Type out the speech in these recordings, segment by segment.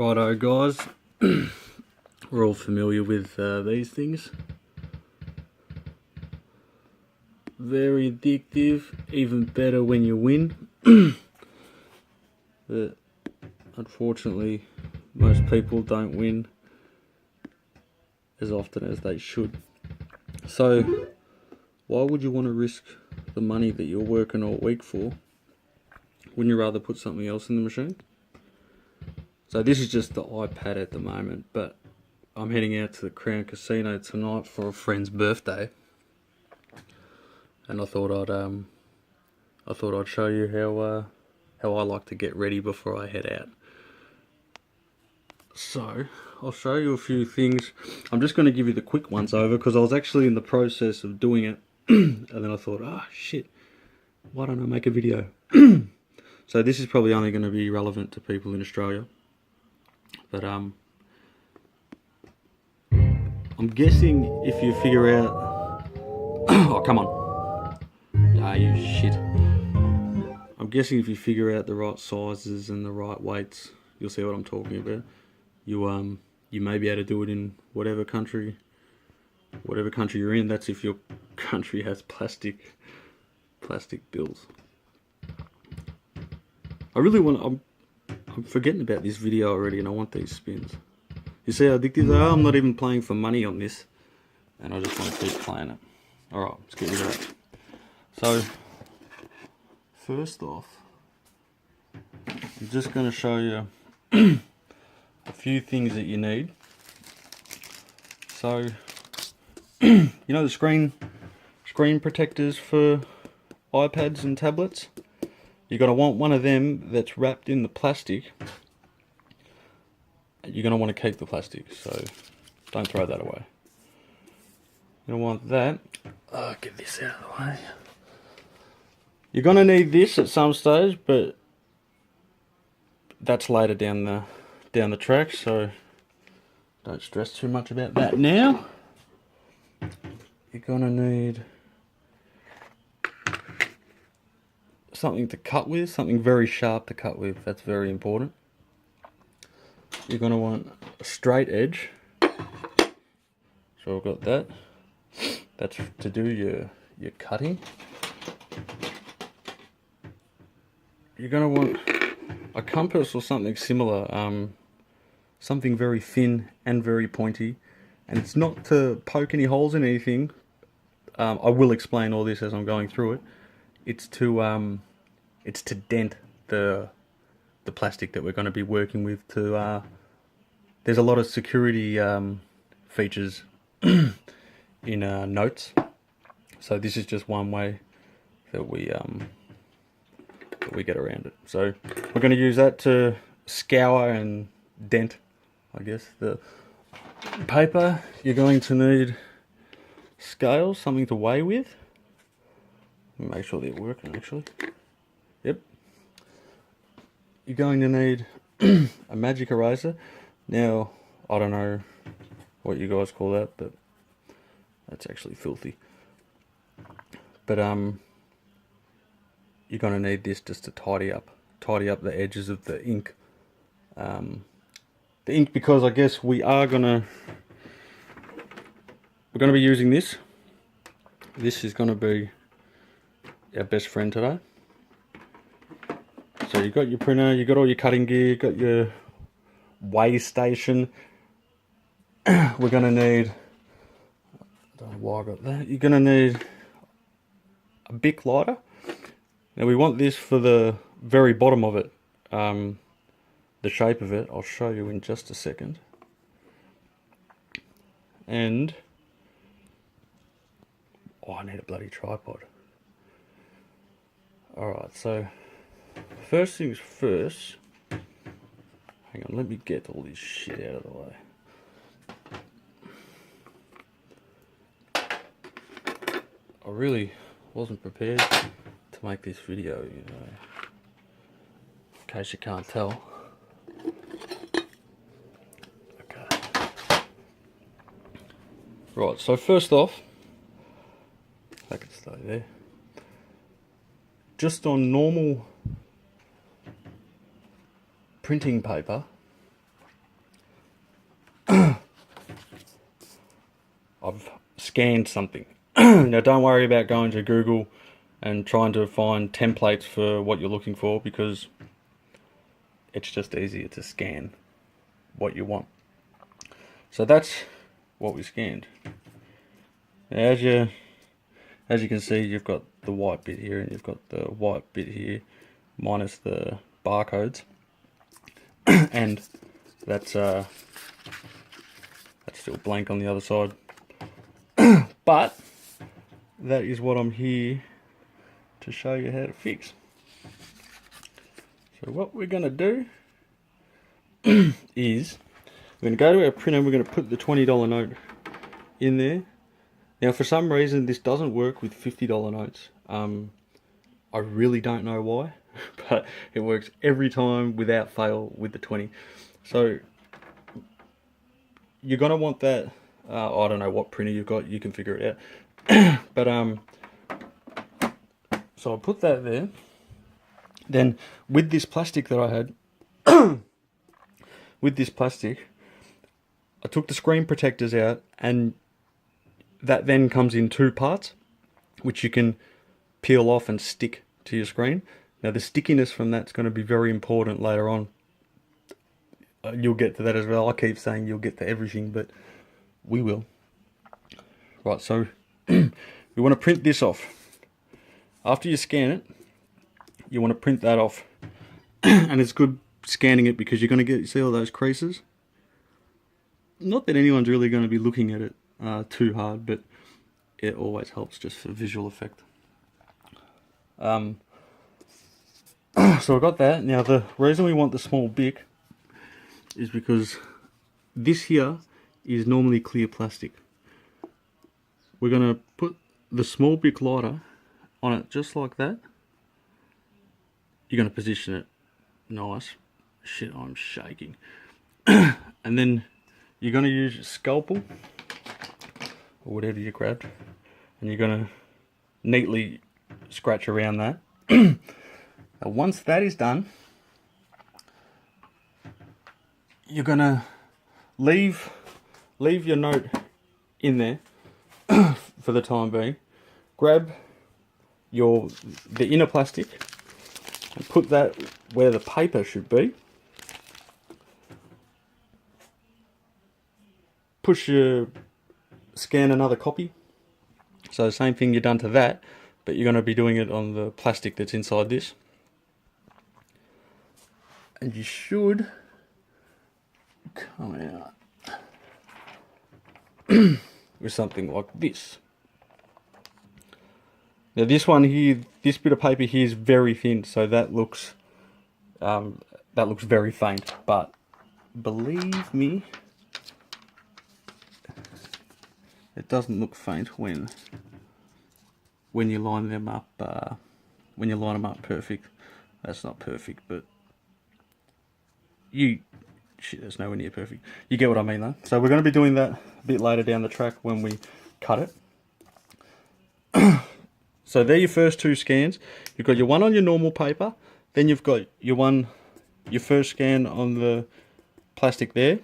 Righto guys, we're all familiar with these things. Very addictive, even better when you win. But unfortunately most people don't win as often as they should. So why would you want to risk the money that you're working all week for? Wouldn't you rather put something else in the machine? So this is just the iPad at the moment, but I'm heading out to the Crown Casino tonight for a friend's birthday, and I thought I'd show you how I like to get ready before I head out. So I'll show you a few things. I'm just going to give you the quick ones over because I was actually in the process of doing it, and then I thought, oh shit, why don't I make a video? So this is probably only going to be relevant to people in Australia. But I'm guessing if you figure out oh come on, ah you shit. I'm guessing if you figure out the right sizes and the right weights, you'll see what I'm talking about. You may be able to do it in whatever country you're in. That's if your country has plastic bills. I really want. I'm forgetting about this video already, and I want these spins. You see how addictive they are? I'm not even playing for money on this, and I just want to keep playing it. Alright, let's get rid of that. So, first off, I'm just going to show you a few things that you need. So, you know the screen protectors for iPads and tablets? You're going to want one of them that's wrapped in the plastic. You're going to want to keep the plastic, so don't throw that away. You're going to want that. Oh, get this out of the way. You're going to need this at some stage, but that's later down the track, so don't stress too much about that now. You're going to need something to cut with, something very sharp to cut with. That's very important. You're going to want a straight edge. So I've got that. That's to do your cutting. You're going to want a compass or something similar. Something very thin and very pointy. And it's not to poke any holes in anything. I will explain all this as I'm going through it. It's to dent the plastic that we're going to be working with. There's a lot of security features in notes, so this is just one way that we get around it. So we're going to use that to scour and dent, I guess, the paper. You're going to need scales, something to weigh with. Make sure they're working actually. Yep. You're going to need a magic eraser. Now, I don't know what you guys call that, but that's actually filthy. But you're going to need this just to tidy up the edges of the ink. The ink, because I guess we're going to be using this. This is going to be our best friend today. So you've got your printer, you've got all your cutting gear, you've got your weigh station. We're going to need, I don't know why I got that, you're going to need a Bic lighter. Now we want this for the very bottom of it, the shape of it. I'll show you in just a second. And, oh, I need a bloody tripod. Alright, so first things first, hang on, let me get all this shit out of the way. I really wasn't prepared to make this video, you know, in case you can't tell. Okay. Right, so first off, I can stay there. Just on normal printing paper, I've scanned something. Now don't worry about going to Google and trying to find templates for what you're looking for, because it's just easier to scan what you want. So that's what we scanned. Now, as you can see, you've got the white bit here and you've got the white bit here, minus the barcodes, and that's still blank on the other side. But that is what I'm here to show you how to fix. So what we're going to do is we're going to go to our printer and we're going to put the $20 note in there. Now for some reason this doesn't work with $50 notes. I really don't know why, but it works every time without fail with the 20. So you're going to want that, I don't know what printer you've got, you can figure it out. But so I'll put that there. Then with this plastic that I had, with this plastic, I took the screen protectors out, and that then comes in two parts, which you can peel off and stick to your screen. Now the stickiness from that's going to be very important later on. You'll get to that as well. I keep saying you'll get to everything, but we will. Right, so we want to print this off. After you scan it, you want to print that off. And it's good scanning it because you're going to see all those creases. Not that anyone's really going to be looking at it too hard, but it always helps just for visual effect. So I've got that. Now the reason we want the small bic is because this here is normally clear plastic. We're going to put the small bic lighter on it just like that. You're going to position it nice. Shit, I'm shaking. And then you're going to use your scalpel or whatever you grabbed, and you're going to neatly scratch around that. Now once that is done, you're going to leave your note in there for the time being. Grab the inner plastic and put that where the paper should be. Scan another copy. So the same thing you've done to that, but you're going to be doing it on the plastic that's inside this. And you should come out with something like this. Now this one here, this bit of paper here is very thin, so that looks very faint. But believe me, it doesn't look faint when you line them up. When you line them up perfect. That's not perfect, but that's nowhere near perfect. You get what I mean though. So we're going to be doing that a bit later down the track when we cut it. So they're your first two scans. You've got your one on your normal paper, then you've got your first scan on the plastic there.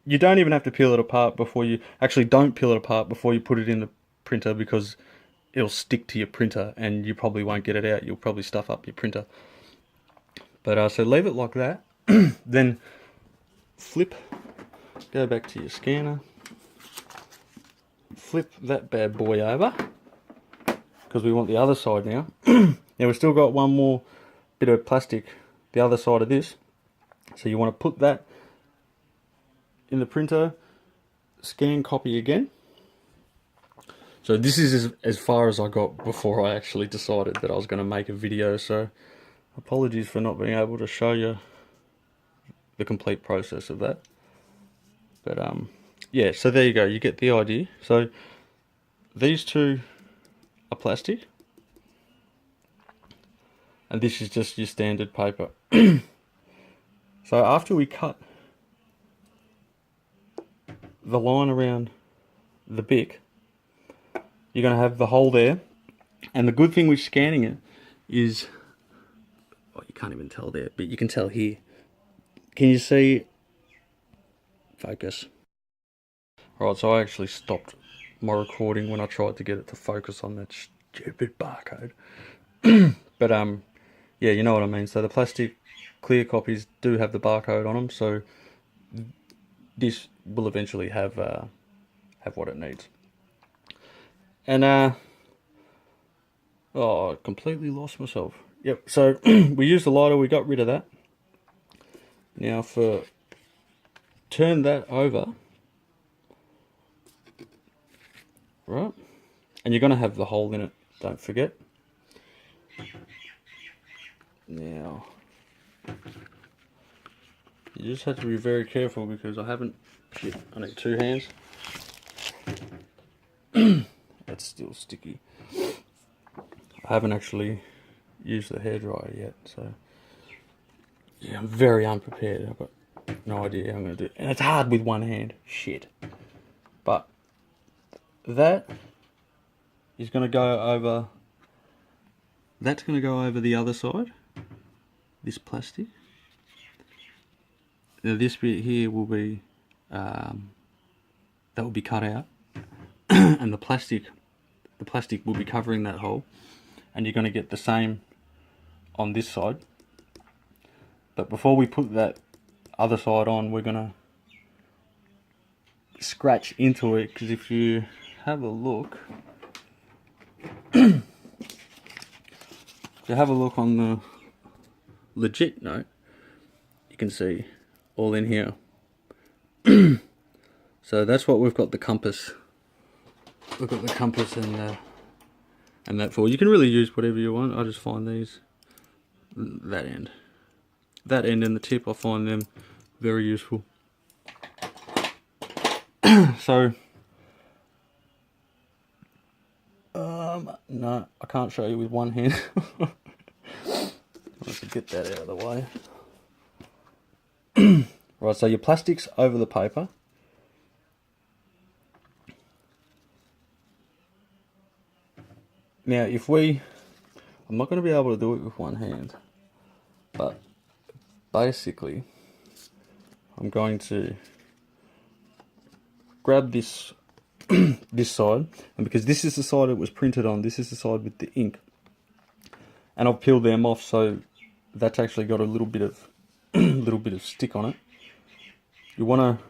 You don't even have to peel it apart before you, actually don't peel it apart before you put it in the printer, because it'll stick to your printer and you probably won't get it out. You'll probably stuff up your printer. But so leave it like that. Then go back to your scanner, flip that bad boy over, because we want the other side now. Now we've still got one more bit of plastic the other side of this, so you want to put that in the printer, scan copy again. So this is as far as I got before I actually decided that I was going to make a video, so apologies for not being able to show you the complete process of that. But yeah, so there you go, you get the idea. So these two are plastic, and this is just your standard paper. So after we cut the line around the bic, you're going to have the hole there. And the good thing with scanning it is, oh, you can't even tell there, but you can tell here. Can you see Focus. Alright, so I actually stopped my recording when I tried to get it to focus on that stupid barcode. But yeah, you know what I mean. So the plastic clear copies do have the barcode on them, so this will eventually have what it needs. And oh, I completely lost myself. Yep. So we used the lighter. We got rid of that. Now for turn that over, right? And you're gonna have the hole in it. Don't forget. Now you just have to be very careful because I haven't. Shit, I need 2 hands. That's still sticky. I haven't actually used the hairdryer yet, so yeah, I'm very unprepared. I've got no idea how I'm going to do it. And it's hard with one hand. Shit. But that is going to go over... That's going to go over the other side. This plastic. Now this bit here will be... that will be cut out. And the plastic will be covering that hole. And you're going to get the same on this side. But before we put that other side on, we're going to scratch into it, because if you have a look, if you have a look on the legit note, you can see all in here. So that's what we've got the compass. We've got the compass and that for. You can really use whatever you want. I just find these, that end and the tip, I find them very useful. So no, I can't show you with one hand. Let's get that out of the way. Right, so your plastic's over the paper. Now I'm not going to be able to do it with one hand, but basically I'm going to grab this this side, and because this is the side it was printed on, this is the side with the ink, and I've peeled them off, so that's actually got a little bit of stick on it. You want to,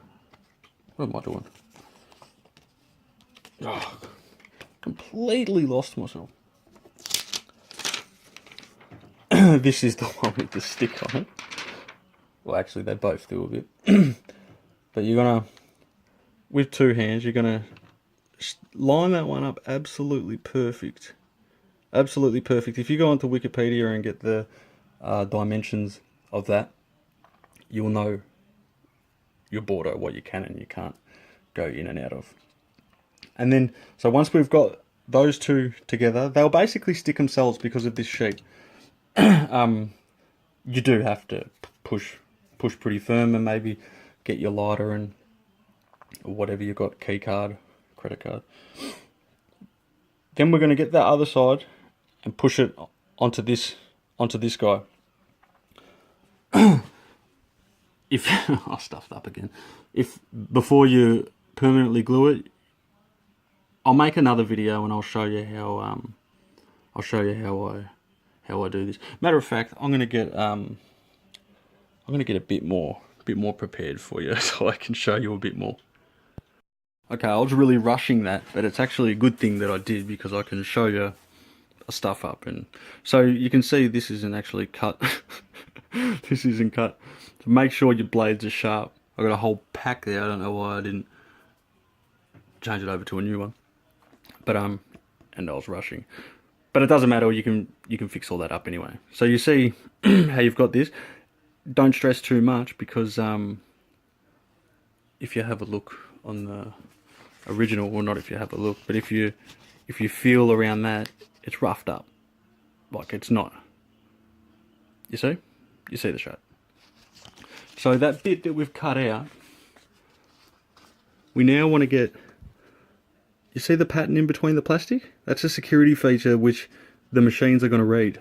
what am I doing? Oh, completely lost myself. This is the one with the stick on it. Well, actually they both do a bit. But you're gonna, with 2 hands, you're gonna line that one up absolutely perfect. Absolutely perfect. If you go onto Wikipedia and get the dimensions of that, you'll know your border, what you can and you can't go in and out of. And then, so once we've got those two together, they'll basically stick themselves because of this sheet. You do have to push pretty firm, and maybe get your lighter and whatever you got, key card, credit card. Then we're going to get that other side and push it onto this guy. If I stuffed up again. If before you permanently glue it, I'll make another video and I'll show you how I do this. Matter of fact, I'm gonna get a bit more prepared for you so I can show you a bit more. Okay, I was really rushing that, but it's actually a good thing that I did, because I can show you stuff up. And so you can see this isn't actually cut. This isn't cut. So make sure your blades are sharp. I got a whole pack there. I don't know why I didn't change it over to a new one. But and I was rushing. But it doesn't matter, you can fix all that up anyway. So you see how you've got this. Don't stress too much, because if you have a look on the original, well, not if you have a look, but if you feel around that, it's roughed up. Like, it's not. You see? You see the shape. So that bit that we've cut out, we now want to get, you see the pattern in between the plastic? That's a security feature which the machines are going to read.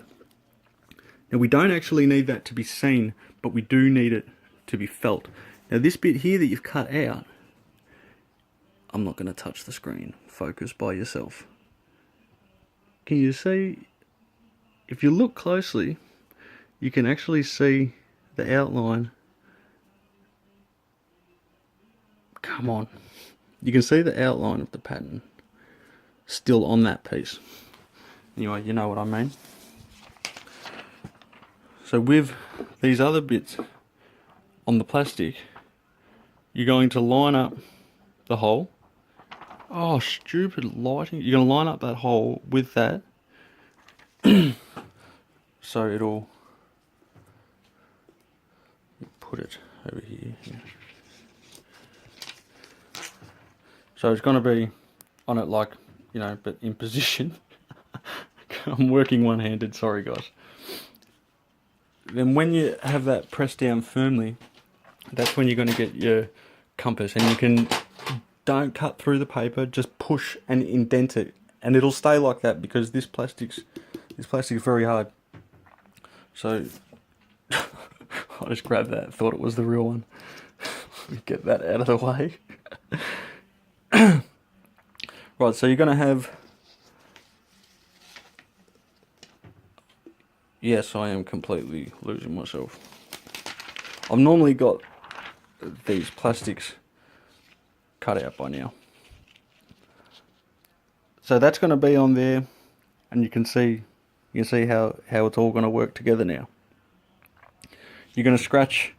Now we don't actually need that to be seen, but we do need it to be felt. Now this bit here that you've cut out, I'm not going to touch the screen. Focus by yourself. Can you see? If you look closely, you can actually see the outline. Come on. You can see the outline of the pattern still on that piece. Anyway, you know what I mean. So with these other bits on the plastic, you're going to line up the hole. Oh, stupid lighting. You're going to line up that hole with that. So it'll put it over here. So it's going to be on it like, you know, but in position. I'm working one-handed, sorry guys. Then when you have that pressed down firmly, that's when you're going to get your compass, and you can, don't cut through the paper, just push and indent it, and it'll stay like that because this plastic's very hard. So I just grabbed that, thought it was the real one. Get that out of the way. Right, so you're going to have, yes, I am completely losing myself. I've normally got these plastics cut out by now. So that's going to be on there, and you can see how it's all going to work together now. You're going to scratch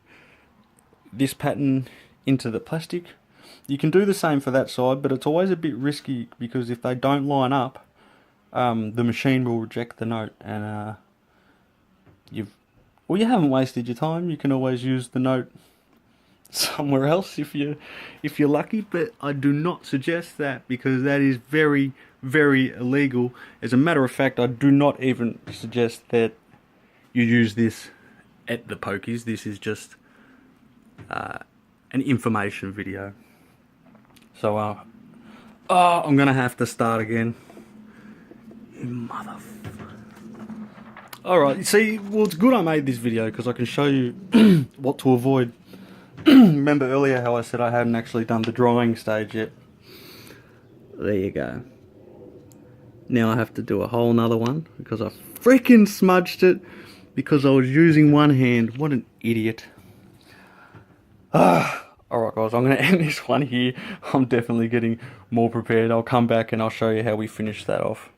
this pattern into the plastic. You can do the same for that side, but it's always a bit risky because if they don't line up, the machine will reject the note, and you haven't wasted your time. You can always use the note somewhere else if you're lucky, but I do not suggest that because that is very, very illegal. As a matter of fact, I do not even suggest that you use this at the pokies. This is just an information video. So I'm gonna have to start again. You motherfucker. Alright, see, well, it's good I made this video because I can show you what to avoid. Remember earlier how I said I hadn't actually done the drying stage yet? There you go. Now I have to do a whole nother one because I freaking smudged it because I was using one hand. What an idiot. Alright guys, I'm going to end this one here. I'm definitely getting more prepared. I'll come back and I'll show you how we finish that off.